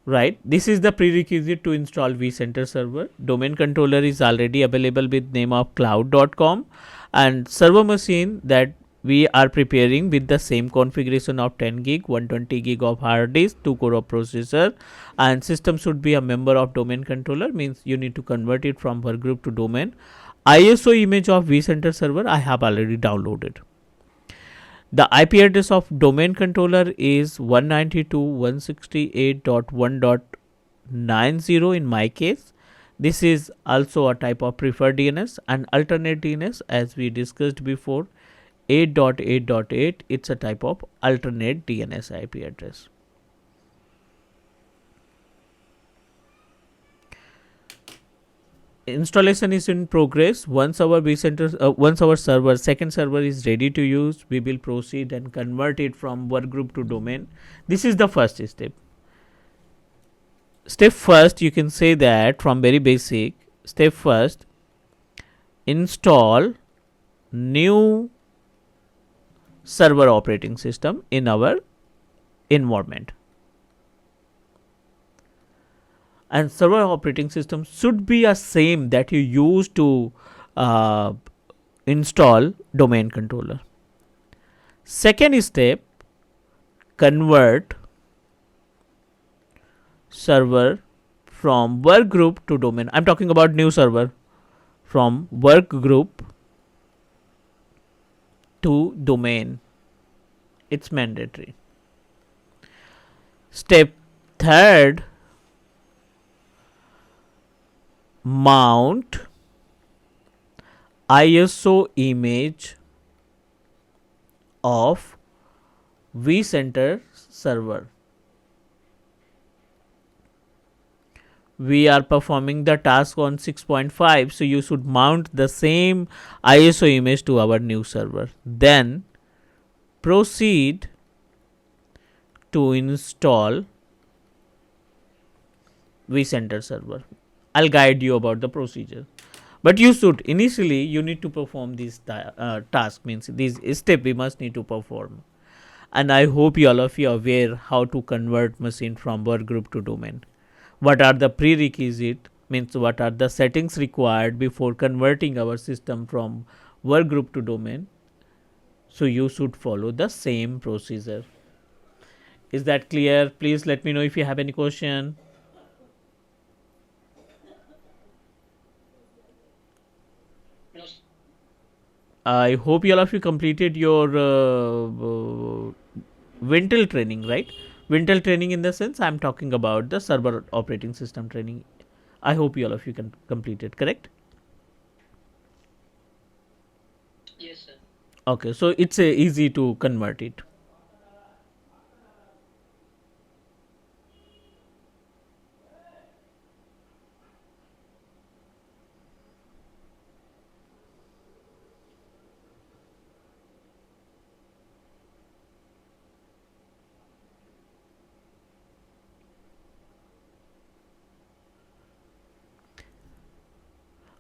right? This is the prerequisite to install vCenter server. Domain controller is already available with name of cloud.com, and server machine that we are preparing with the same configuration of 10 gig, 120 gig of hard disk, 2 core of processor, and system should be a member of domain controller, means you need to convert it from workgroup to domain. ISO image of vCenter server I have already downloaded. The IP address of domain controller is 192.168.1.90 in my case. This is also a type of preferred DNS, and alternate DNS, as we discussed before, 8.8.8, it's a type of alternate DNS IP address. Installation is in progress. Once our server, second server is ready to use, we will proceed and convert it from workgroup to domain. This is the first step. Step first, you can say that from very basic. Step first, install new server operating system in our environment. And server operating system should be a same that you use to uh, install domain controller. Second step, convert server from work group to domain. I'm talking about new server, from work group to domain. It's mandatory. Step third, mount ISO image of vCenter server. We are performing the task on 6.5, so you should mount the same ISO image to our new server. Then proceed to install vCenter server. I'll guide you about the procedure. But you should initially you need to perform this task, means this step we must need to perform. And I hope you all of you are aware how to convert machine from work group to domain. What are the prerequisite, means what are the settings required before converting our system from work group to domain. So you should follow the same procedure. Is that clear? Please let me know if you have any question. I hope you all of you completed your Wintel training, right? Wintel training, in the sense I'm talking about the server operating system training. I hope you all of you can complete it, correct? Okay, so it's easy to convert it.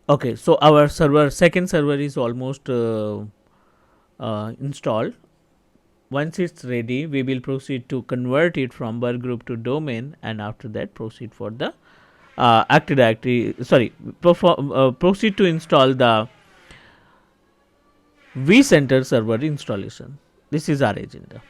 Okay, so our second server is almost installed. Once it's ready, we will proceed to convert it from work group to domain, and after that proceed for the Active Directory. Sorry, proceed to install the vCenter server installation. This is our agenda.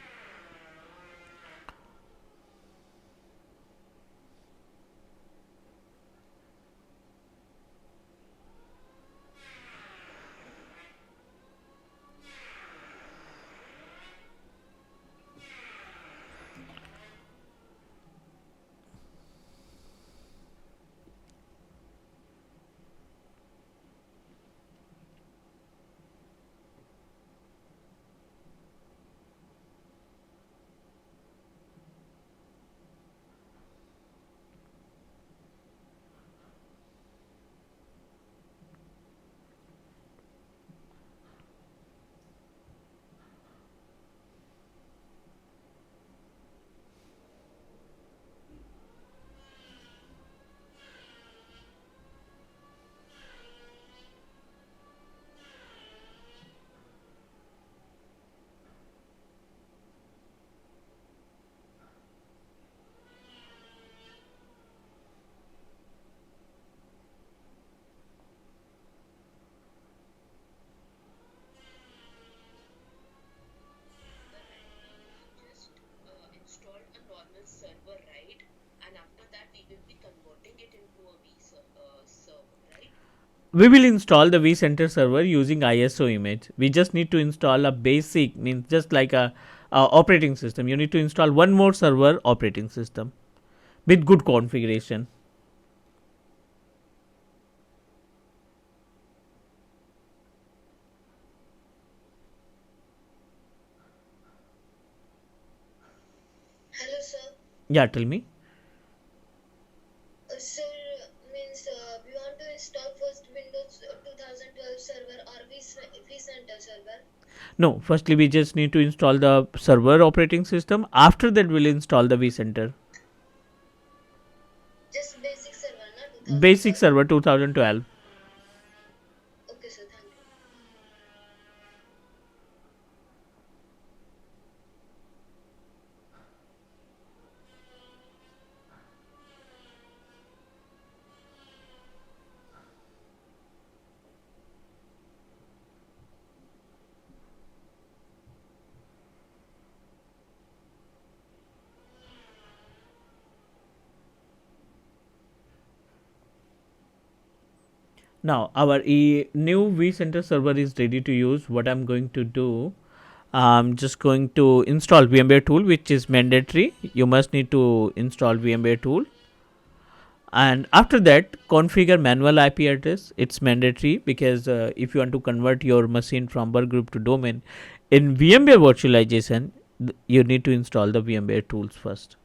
We will install the vCenter server using ISO image. We just need to install a basic, means just like a operating system. You need to install one more server operating system with good configuration. Hello, sir. Yeah, tell me. Sir, means we want to install first Windows 2012 server or vCenter server. No, firstly we just need to install the server operating system. After that we'll install the vCenter. Just basic server, not Basic 2012. server 2012. Okay, sir. Thank you. Now our new vCenter server is ready to use. What I'm going to do, I'm just going to install VMware tool, which is mandatory. You must need to install VMware tool. And after that, configure manual IP address. It's mandatory because if you want to convert your machine from work group to domain in VMware virtualization, you need to install the VMware tools first.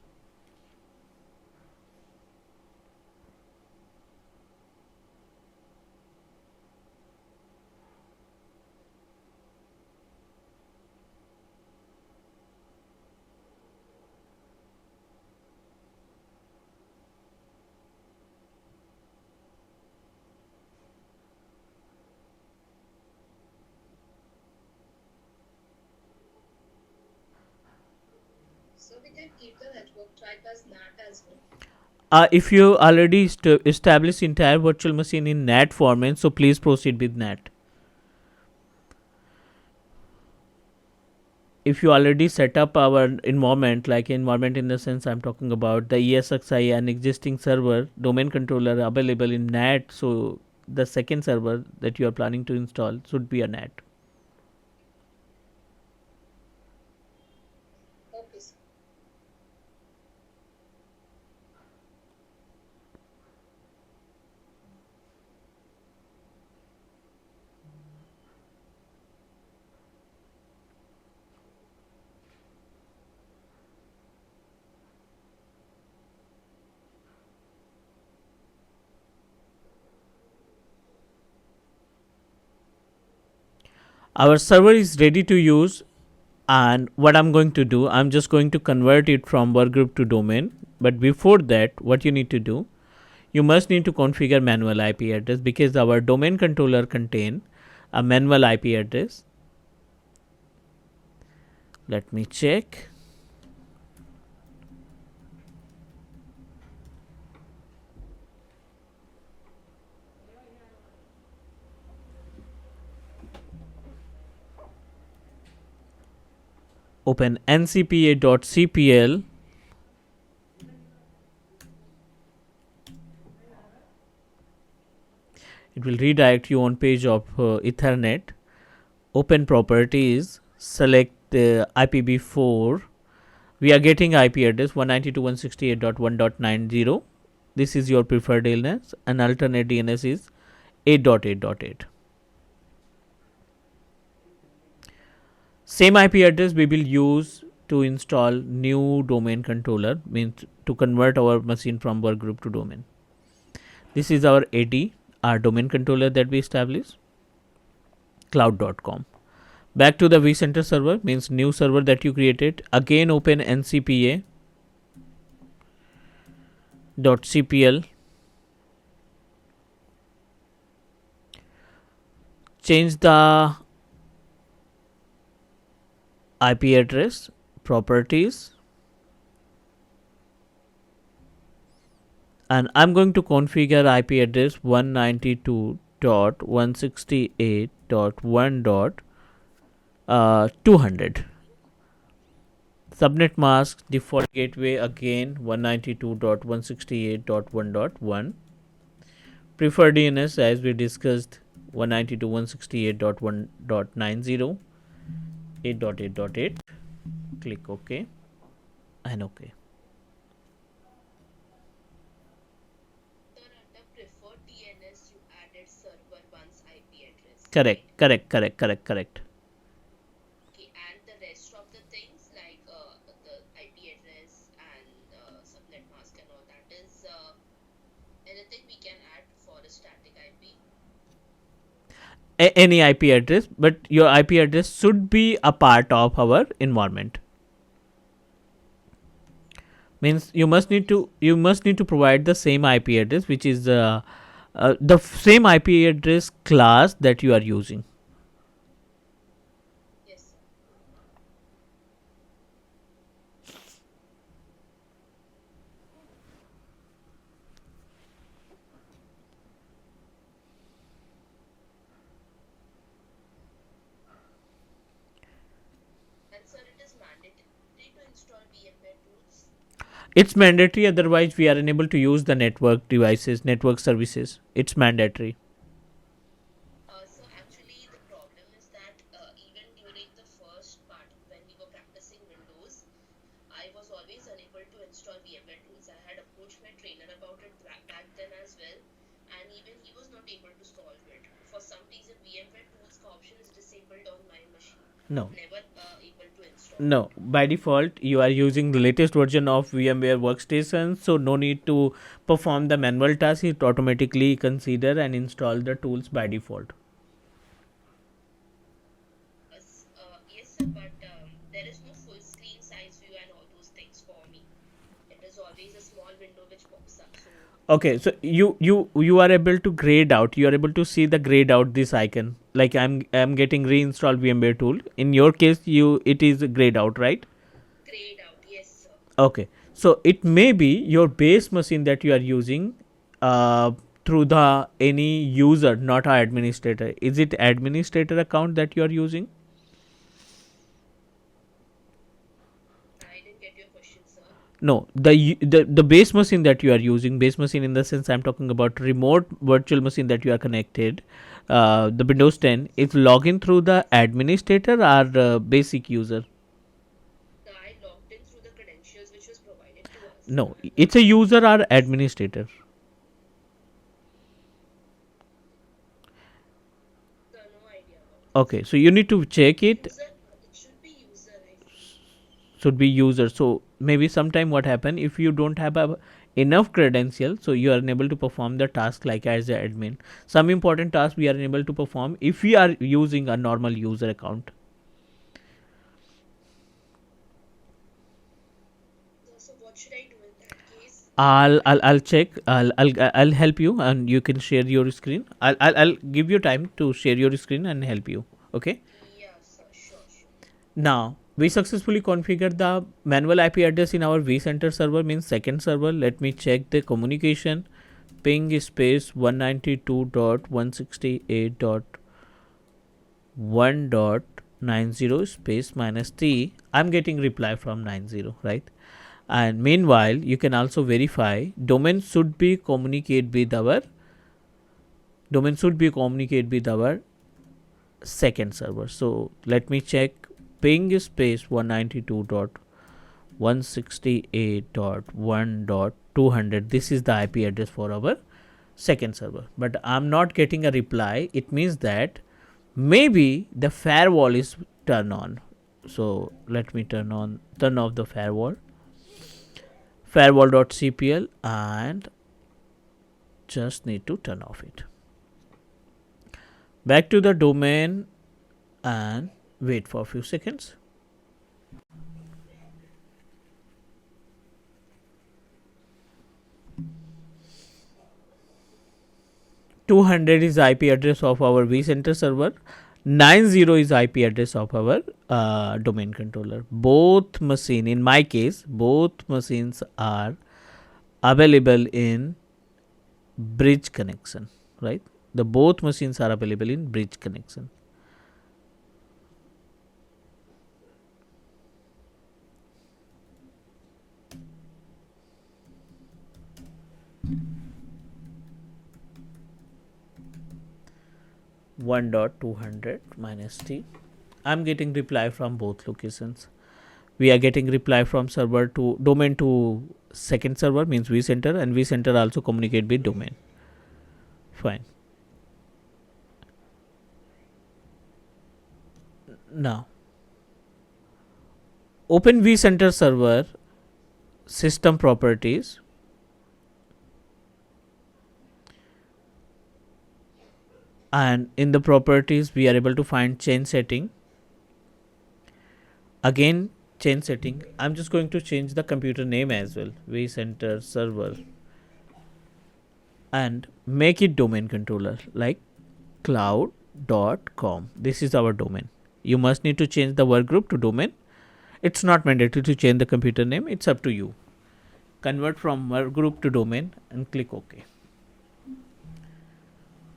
So we can keep the network type as NAT as well. If you already establish entire virtual machine in NAT format, so please proceed with NAT. If you already set up our environment, like environment in the sense I'm talking about the ESXi and existing server domain controller available in NAT, so the second server that you are planning to install should be a NAT. Okay, sir. Our server is ready to use, and what I'm going to do, I'm just going to convert it from workgroup to domain. But before that, what you need to do, you must need to configure manual IP address because our domain controller contain a manual IP address. Let me check. Open ncpa.cpl. It will redirect you on page of Ethernet. Open properties, select IPv4. We are getting IP address 192.168.1.90. This is your preferred DNS, and alternate DNS is 8.8.8. Same IP address we will use to install new domain controller, means to convert our machine from workgroup to domain. This is our AD, our domain controller that we established, cloud.com. Back to the vCenter server, means new server that you created. Again open ncpa.cpl. Change the IP address, properties, and I'm going to configure IP address 192.168.1.200. Subnet mask default gateway again 192.168.1.1. Preferred DNS as we discussed 192.168.1.90 8.8.8. Click OK and OK. Preferred DNS, you added server one's IP address. Correct, Right? correct. Okay, and the rest of the things like the IP address and subnet mask and all that is anything we can add for a static IP. Any IP address, but your IP address should be a part of our environment. Means you must need to provide the same IP address, which is the same IP address class that you are using. Yes, sir. And sir, it is mandatory to install VMware tools. It's mandatory, otherwise we are unable to use the network devices, network services. It's mandatory. So actually, the problem is that even during the first part when we were practicing Windows, I was always unable to install VMware tools. I had approached my trainer about it back then as well, and even he was not able to solve it. For some reason, VMware tools option is disabled on my machine. No, Never able to install it. no. By default, you are using the latest version of VMware Workstation, so no need to perform the manual task. It automatically consider and install the tools by default. Yes, sir, but there is no full screen size view and all those things for me. It is always a small window which pops up. So Okay, so you are able to grayed out. You are able to see the grayed out this icon. Like I'm getting reinstalled VMware tool. In your case, you it is grayed out, right? grayed out, yes, sir. Okay, so it may be your base machine that you are using through the any user, not a administrator. Is it administrator account that you are using? I didn't get your question, sir. No, the base machine that you are using, base machine in the sense I'm talking about remote virtual machine that you are connected, the Windows 10 is login through the administrator or basic user. I logged in through the credentials which was provided to us. No, it's a user or administrator. Sir, no idea about this. Okay, so you need to check it. User, it should be user, I feel. Should be user. So maybe sometime what happen if you don't have enough credential, so you are unable to perform the task like as an admin. Some important tasks we are unable to perform if we are using a normal user account. So what should I do in that case? I'll check. I'll help you, and you can share your screen. I'll give you time to share your screen and help you. Okay. Yeah, sir, sure, sure. Now we successfully configured the manual IP address in our vCenter server, means second server. Let me check the communication. Ping space 192.168.1.90 space minus t. I'm getting reply from 90, right? And meanwhile, you can also verify domain should be communicate with our second server. So let me check ping space 192.168.1.200. This is the IP address for our second server, but I'm not getting a reply. It means that maybe the firewall is turned on. So let me turn off the firewall.cpl, and just need to turn off it. Back to the domain and wait for a few seconds. .200 is IP address of our vCenter server. 90 is IP address of our domain controller. Both machine, in my case, both machines are available in bridge connection, right? The both machines are available in bridge connection. 1.200 minus t. I'm getting reply from both locations. We are getting reply from server to domain to second server, means vCenter, and vCenter also communicate with domain. Fine. Now open vCenter server system properties. And in the properties we are able to find change setting. Again, change setting. I'm just going to change the computer name as well, vCenter server, and make it domain controller like cloud.com. This is our domain. You must need to change the workgroup to domain. It's not mandatory to change the computer name, it's up to you. Convert from workgroup to domain and click OK.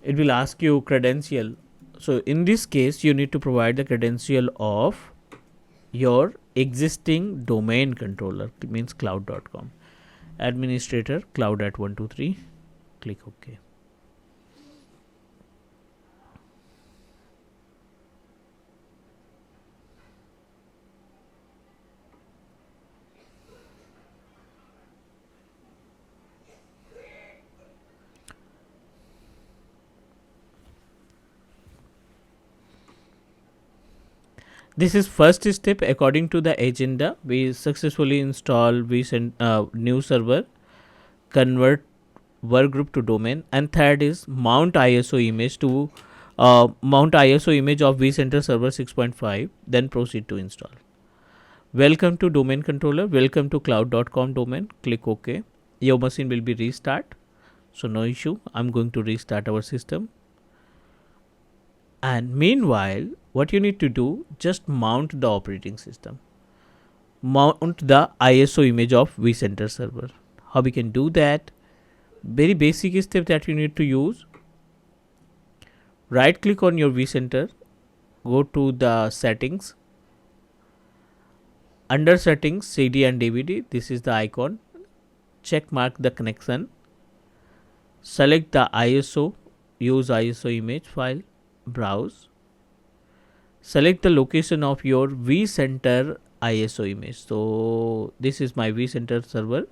It will ask you credential. So in this case you need to provide the credential of your existing domain controller, means cloud.com. Administrator cloud at 123. Click OK. This is first step according to the agenda. We successfully install new server, convert workgroup to domain, and third is mount ISO image to mount ISO image of vCenter server 6.5. Then proceed to install. Welcome to domain controller. Welcome to cloud.com domain. Click OK. Your machine will be restart. So no issue. I'm going to restart our system. And meanwhile, what you need to do, just mount the operating system. Mount the ISO image of vCenter server. How we can do that? Very basic step that you need to use. Right click on your vCenter. Go to the settings. Under settings, CD and DVD. This is the icon. Check mark the connection. Select the ISO. Use ISO image file. Browse. Select the location of your vCenter ISO image. So this is my vCenter server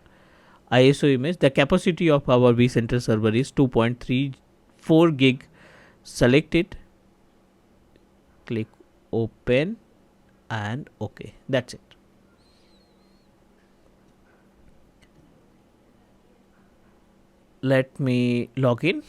ISO image. The capacity of our vCenter server is 2.34 gig. Select it. Click open and OK. That's it. Let me log in.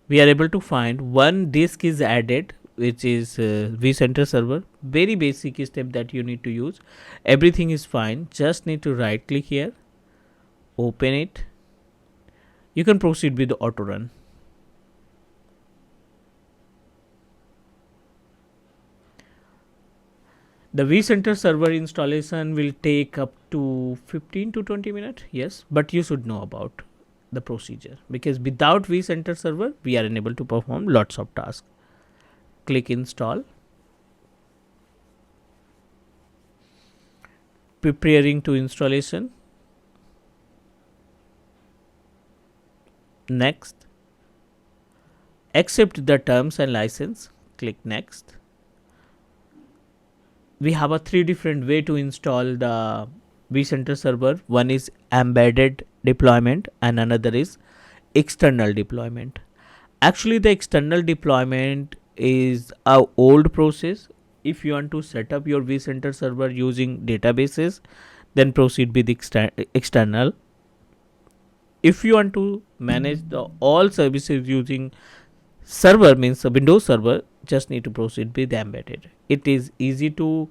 We are able to find one disk is added, which is vCenter server. Very basic step that you need to use. Everything is fine. Just need to right click here. Open it. You can proceed with the auto run. The vCenter server installation will take up to 15 to 20 minutes. Yes, but you should know about the procedure, because without vCenter server we are unable to perform lots of tasks. Click install. Preparing to installation. Next. Accept the terms and license. Click next. We have a three different way to install the vCenter server. One is embedded deployment and another is external deployment. Actually, the external deployment is a old process. If you want to set up your vCenter server using databases, then proceed with external. If you want to manage the all services using server, means a Windows server, just need to proceed with embedded. It is easy to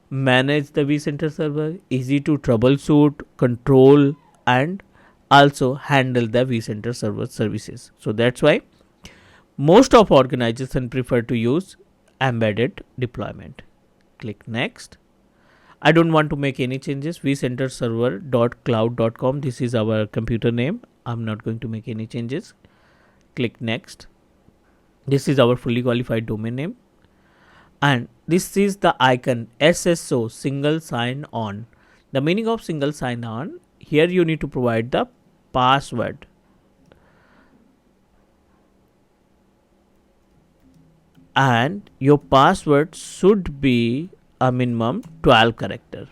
manage the vCenter server, easy to troubleshoot, control, and also handle the vCenter server services. So that's why most of organizations prefer to use embedded deployment. Click next. I don't want to make any changes. vCenter server.cloud.com. This is our computer name. I'm not going to make any changes. Click next. This is our fully qualified domain name, and this is the icon SSO, single sign on. The meaning of single sign on, here you need to provide the password, and your password should be a minimum 12 character.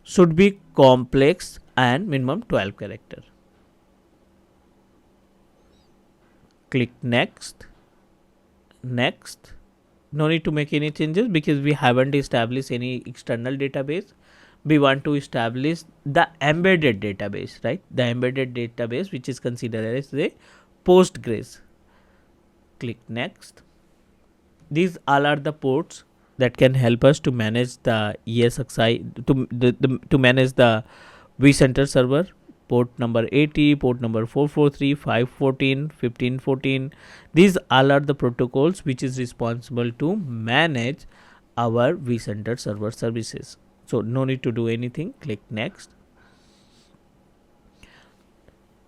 Should be complex and minimum 12 character. Click next. Next. No need to make any changes because we haven't established any external database. We want to establish the embedded database, right? The embedded database, which is considered as a Postgres. Click next. These all are the ports that can help us to manage the ESXi, to manage the vCenter server. Port number 80, port number 443, 514, 1514. These all are the protocols which is responsible to manage our vCenter server services. So no need to do anything. Click next.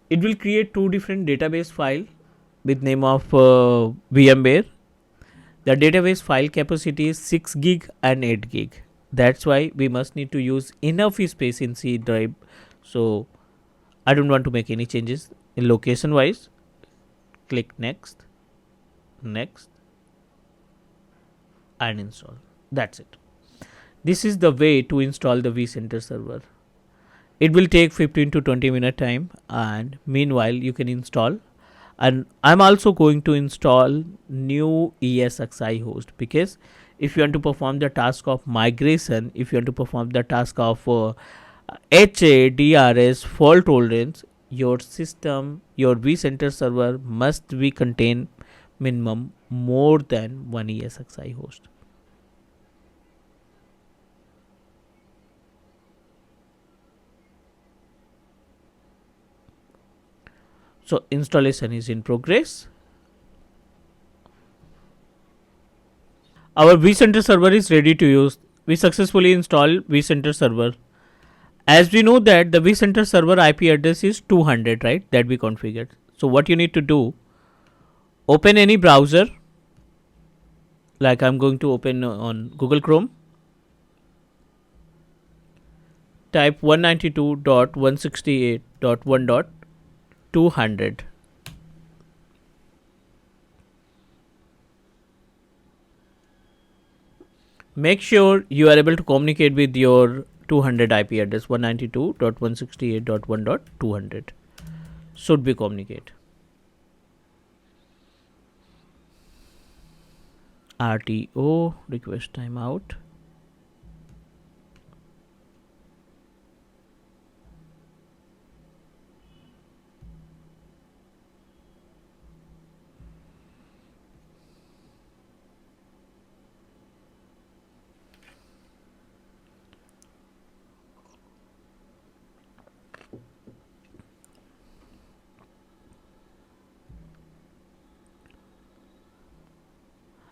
It will create two different database file with name of VMware. The database file capacity is 6 gig and 8 gig. That's why we must need to use enough space in C drive. So I don't want to make any changes in location wise. Click next, next, and install. That's it. This is the way to install the vCenter server. It will take 15 to 20 minute time, and meanwhile you can install. And I'm also going to install new ESXi host, because if you want to perform the task of migration, if you want to perform the task of HA, DRS, fault tolerance, your system, your vCenter server must be contain minimum more than one ESXi host. So installation is in progress. Our vCenter server is ready to use. We successfully installed vCenter server. As we know that the vCenter server IP address is 200, right? That we configured. So what you need to do, open any browser. Like I'm going to open on Google Chrome. Type 192.168.1.200. Make sure you are able to communicate with your 200 IP address. 192.168.1.200 should be communicate. RTO, request timeout.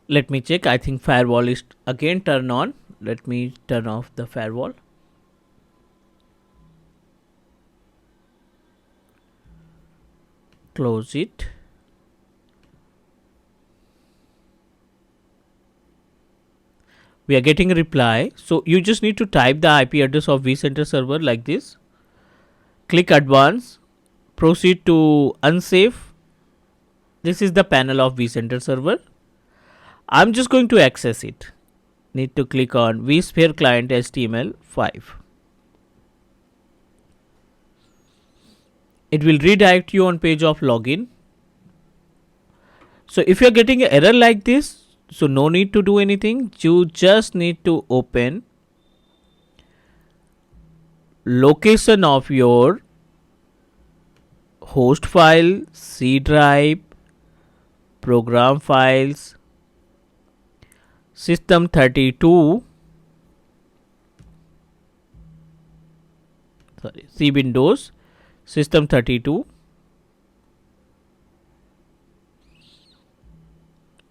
Let me check. I think firewall is again turn on. Let me turn off the firewall. Close it. We are getting a reply. So you just need to type the IP address of vCenter server like this. Click advance. Proceed to unsafe. This is the panel of vCenter server. I'm just going to access it. Need to click on vSphere client HTML5. It will redirect you on page of login. So if you're getting an error like this, so no need to do anything. You just need to open location of your host file, C drive, program files, system 32, C Windows, system 32,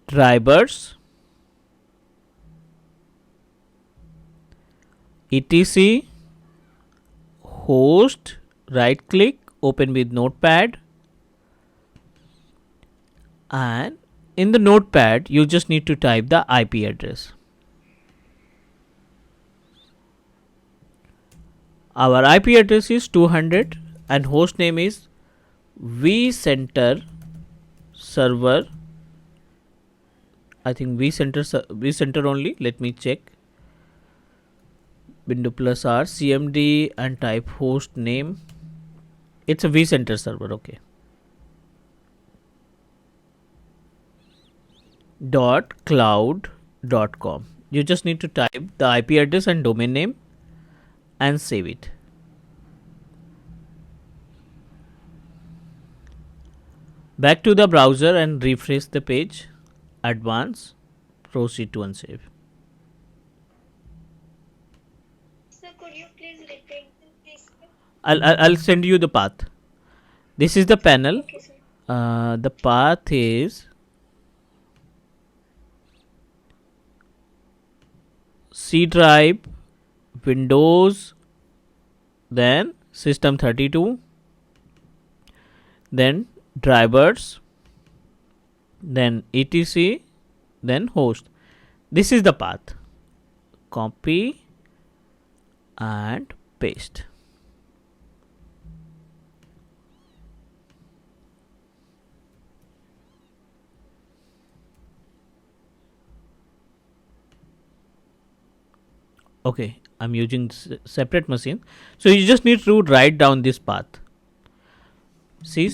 drivers, etc, host right click, open with notepad, and in the notepad you just need to type the IP address. Our IP address is 200 and host name is vCenter server. I think vCenter only. Let me check. Window plus R CMD and type host name. It's a vCenter server. Okay. .cloud.com. You just need to type the IP address and domain name and save it. Back to the browser and refresh the page. Advance. Proceed to unsave. Sir, could you please repeat this? I'll send you the path. This is the panel. Okay, sir. The path is C drive, Windows, then System 32, then drivers, then etc, then host. This is the path. Copy and paste. Okay, I'm using separate machine, so you just need to write down this path. C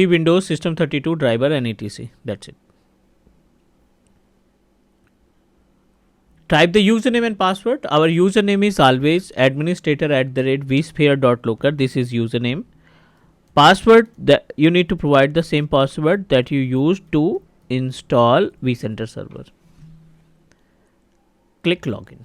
Windows System 32 driver and etc. That's it. Type the username and password. Our username is always administrator@vsphere.local. This is username. Password, that you need to provide the same password that you used to install vCenter server. Click login.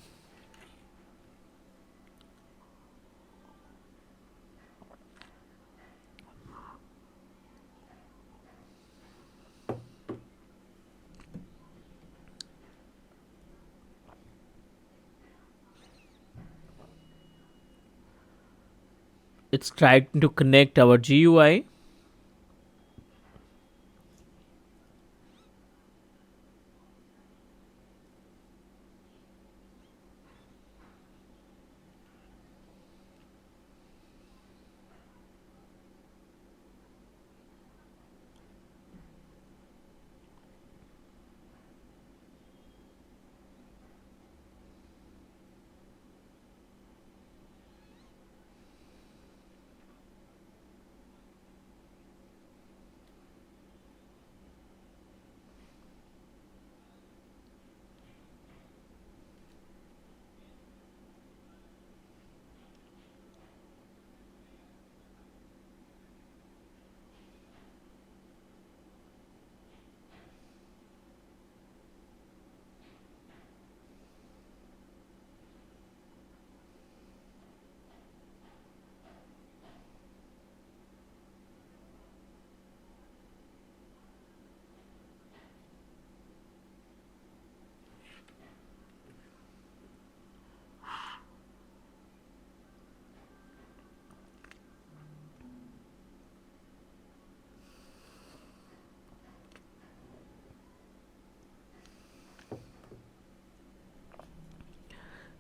It's trying to connect our GUI.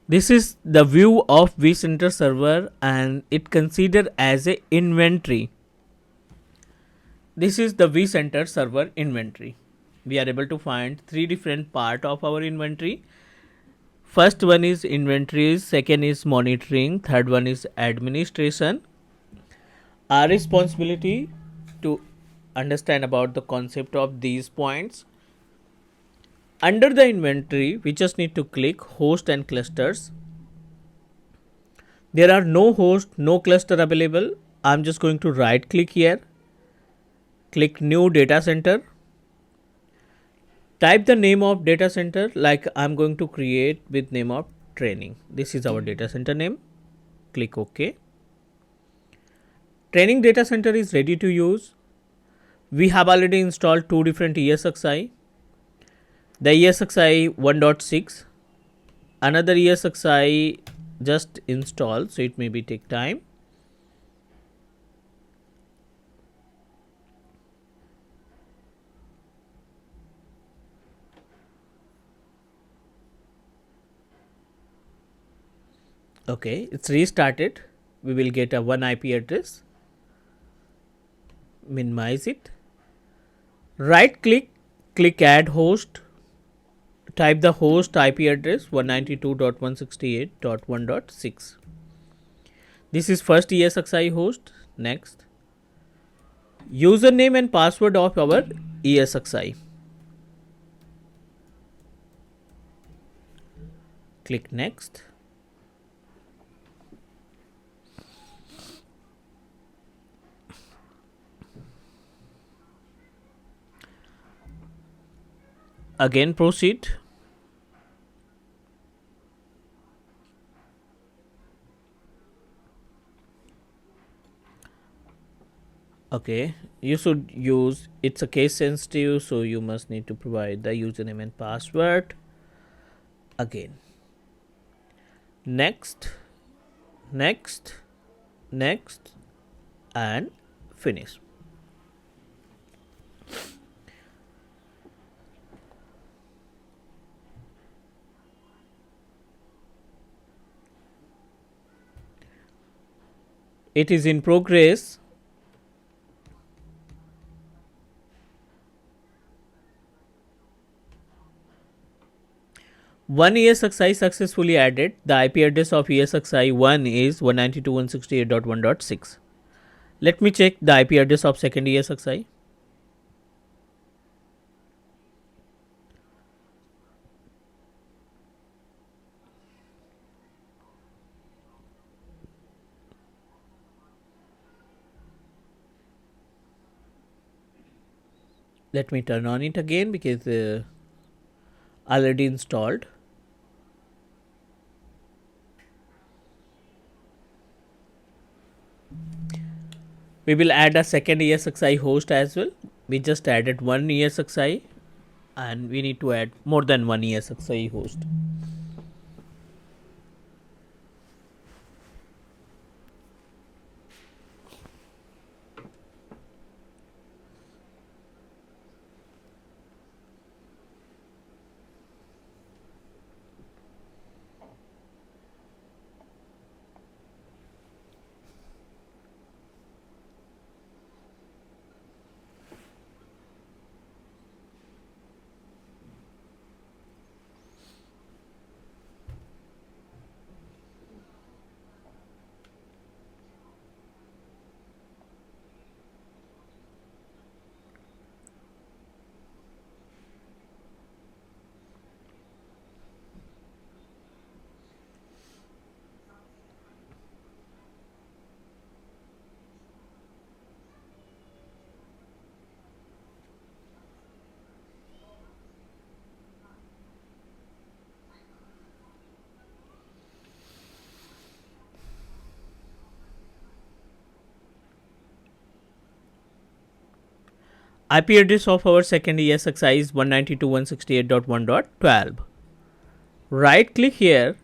This is the view of vCenter server and it considered as a inventory. This is the vCenter server inventory. We are able to find three different part of our inventory. First one is inventories, second is monitoring, third one is administration. Our responsibility to understand about the concept of these points. Under the inventory, we just need to click host and clusters. There are no host, no cluster available. I'm just going to right click here. Click new data center. Type the name of data center, like I'm going to create with name of training. This is our data center name. Click OK. Training data center is ready to use. We have already installed two different ESXi. The ESXi 1.6, another ESXi just installed, so it may be take time. Okay, it's restarted. We will get a one IP address. Minimize it. Right click, click add host. Type the host IP address 192.168.1.6. This is first ESXi host. Next. Username and password of our ESXi. Click next. Again proceed. Okay, you should use, it's a case sensitive, so you must need to provide the username and password. Again, next, next, next, and finish. It is in progress. One ESXi successfully added. The IP address of ESXi 1 is 192.168.1.6. Let me check the IP address of second ESXi. Let me turn on it again because already installed. We will add a second ESXi host as well. We just added one ESXi and we need to add more than one ESXi host. IP address of our second ESXi is 192.168.1.12. Right click here,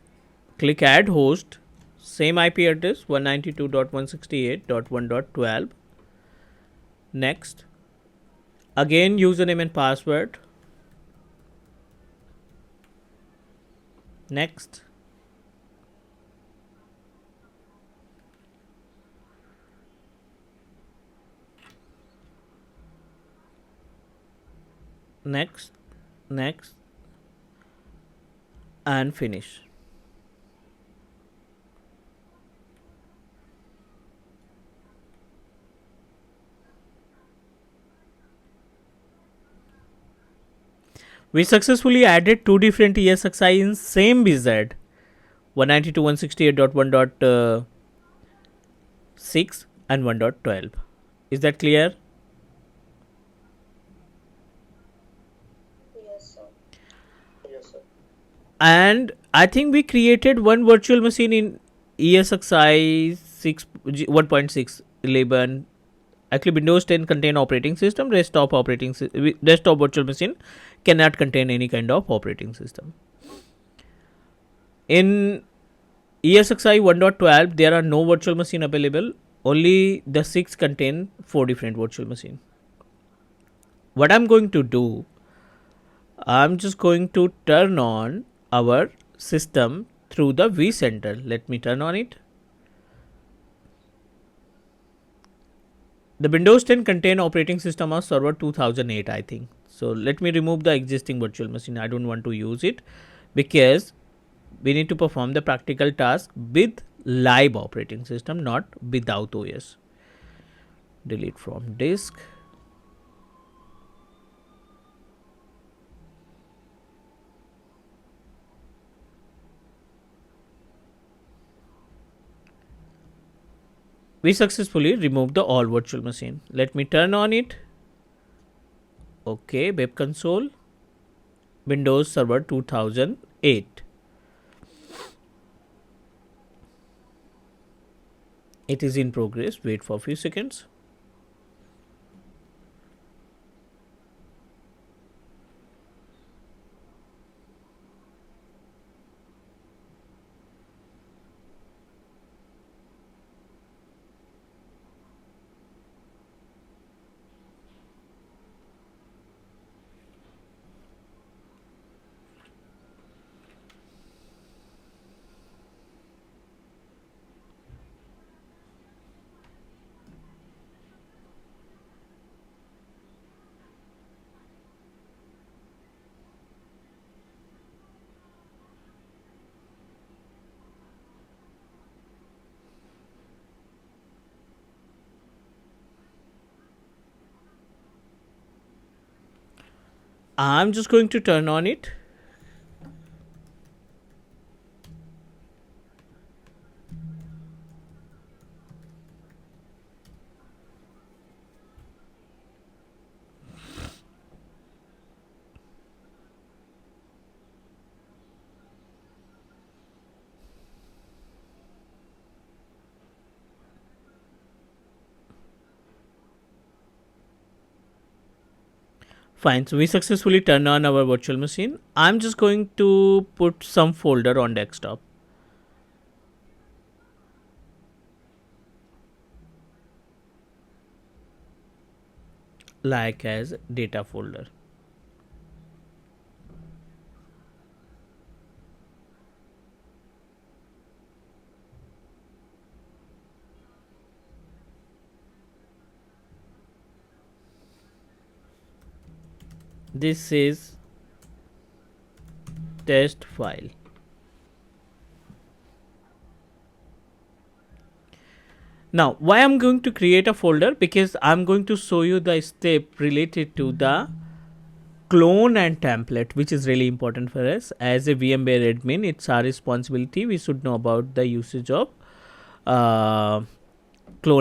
click add host, same IP address 192.168.1.12. Next. Again username and password. Next. Next, next, and finish. We successfully added two different ESXi in same BZ 192.168.1.6 and 1.12. Is that clear? Yes, sir. And I think we created one virtual machine in ESXi 1.6 Actually, Windows 10 contain operating system. Desktop virtual machine cannot contain any kind of operating system. In ESXi 1.12, there are no virtual machine available. Only the 6 contain 4 different virtual machine. What I'm going to do, I'm just going to turn on our system through the vCenter. Let me turn on it. The Windows 10 contain operating system of server 2008, I think. So let me remove the existing virtual machine. I don't want to use it because we need to perform the practical task with live operating system, not without OS. Delete from disk. We successfully removed the all virtual machine. Let me turn on it. Okay, web console, Windows Server 2008. It is in progress. Wait for a few seconds. I'm just going to turn on it. Fine, so we successfully turned on our virtual machine. I'm just going to put some folder on desktop, like as data folder. This is test file. Now, why I'm going to create a folder? Because I'm going to show you the step related to the clone and template, which is really important for us as a VMware admin. It's our responsibility. We should know about the usage of clone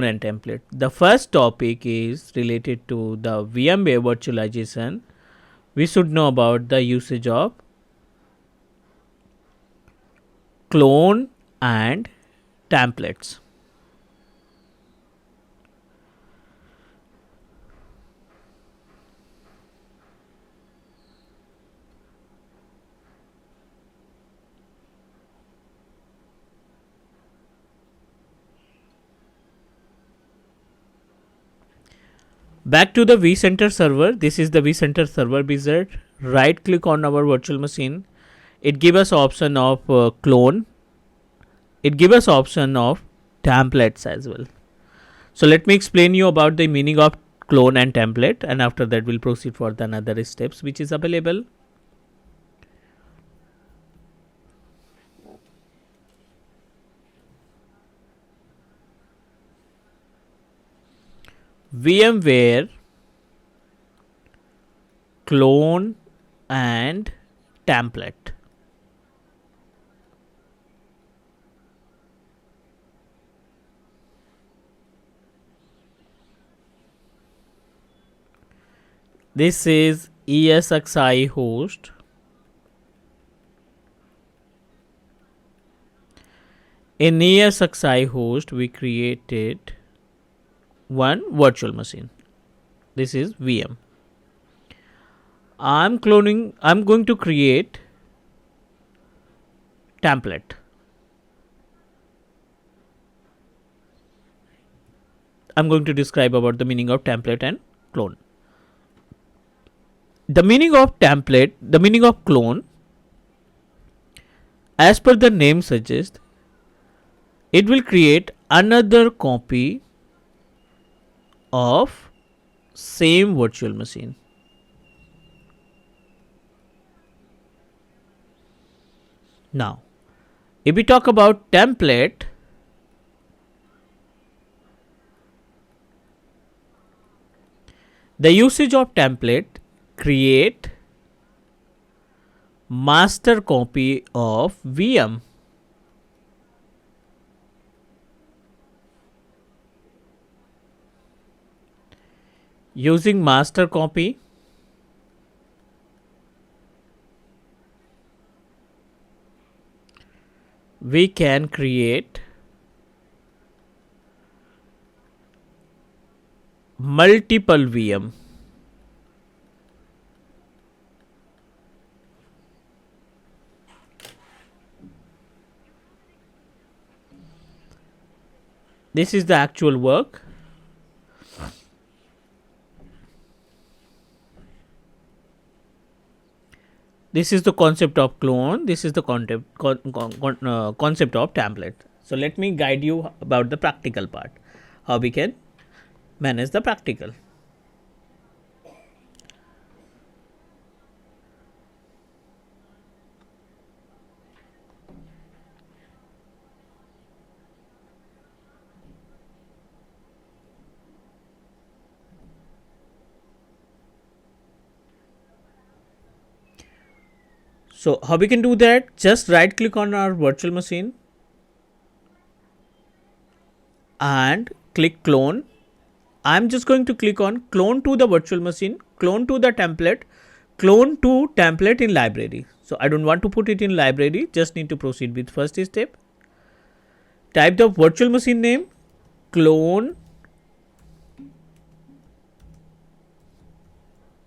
and template. The first topic is related to the VMware virtualization. We should know about the usage of clone and templates. Back to the vCenter server. This is the vCenter server wizard. Right click on our virtual machine. It gives us option of clone. It gives us option of templates as well. So let me explain you about the meaning of clone and template, and after that we'll proceed for the another steps which is available. VMware clone and template. This is ESXi host. In ESXi host, we created one virtual machine. This is VM. I'm going to create template. I'm going to describe about the meaning of template and clone. The meaning of template, the meaning of clone, As per the name suggests, it will create another copy of same virtual machine. Now, if we talk about template, the usage of template create master copy of VM. Using master copy, we can create multiple VM. This is the actual work. This is the concept of clone. This is the concept of template. So let me guide you about the practical part, how we can manage the practical. So how we can do that? Just right click on our virtual machine and click clone. I'm just going to click on clone to the virtual machine, clone to the template, clone to template in library. So I don't want to put it in library, just need to proceed with first step. Type the virtual machine name, clone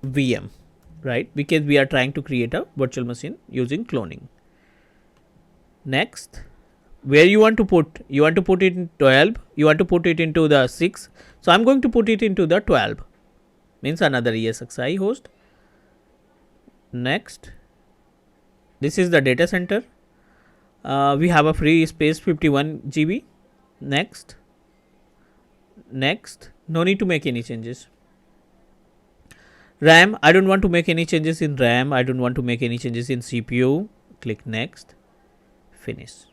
VM, right? Because we are trying to create a virtual machine using cloning. Next, where you want to put it in 12, you want to put it into the 6. So I'm going to put it into the 12, means another ESXi host. Next, this is the data center. We have a free space 51 GB. Next, no need to make any changes. RAM, I don't want to make any changes in RAM. I don't want to make any changes in CPU. Click next. Finish.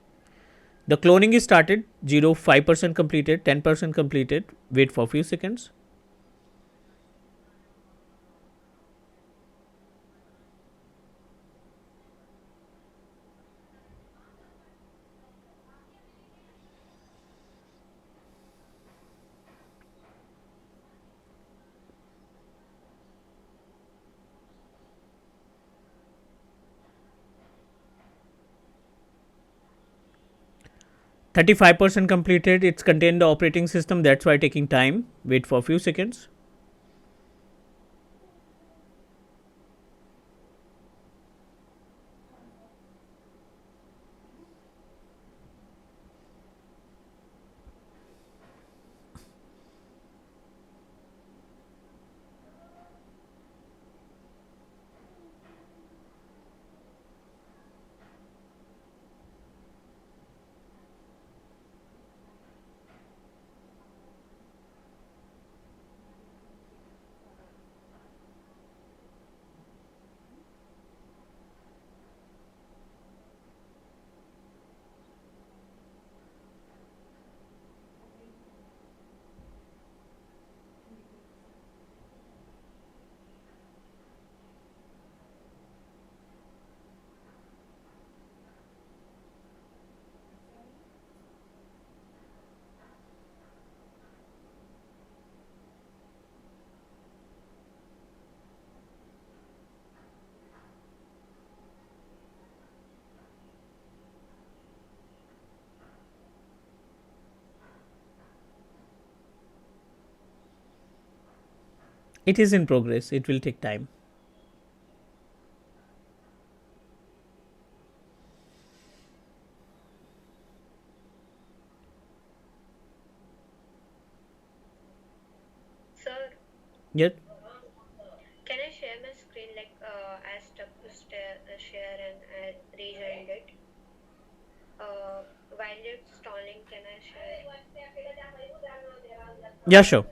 The cloning is started. 5% completed, 10% completed. Wait for a few seconds. %35 completed. It's contained the operating system. That's why taking time. Wait for a few seconds. It is in progress. It will take time. Sir, Yet can I share my screen like I stuck to share and I rejoined it? while you're installing, can I share? Yeah, sure.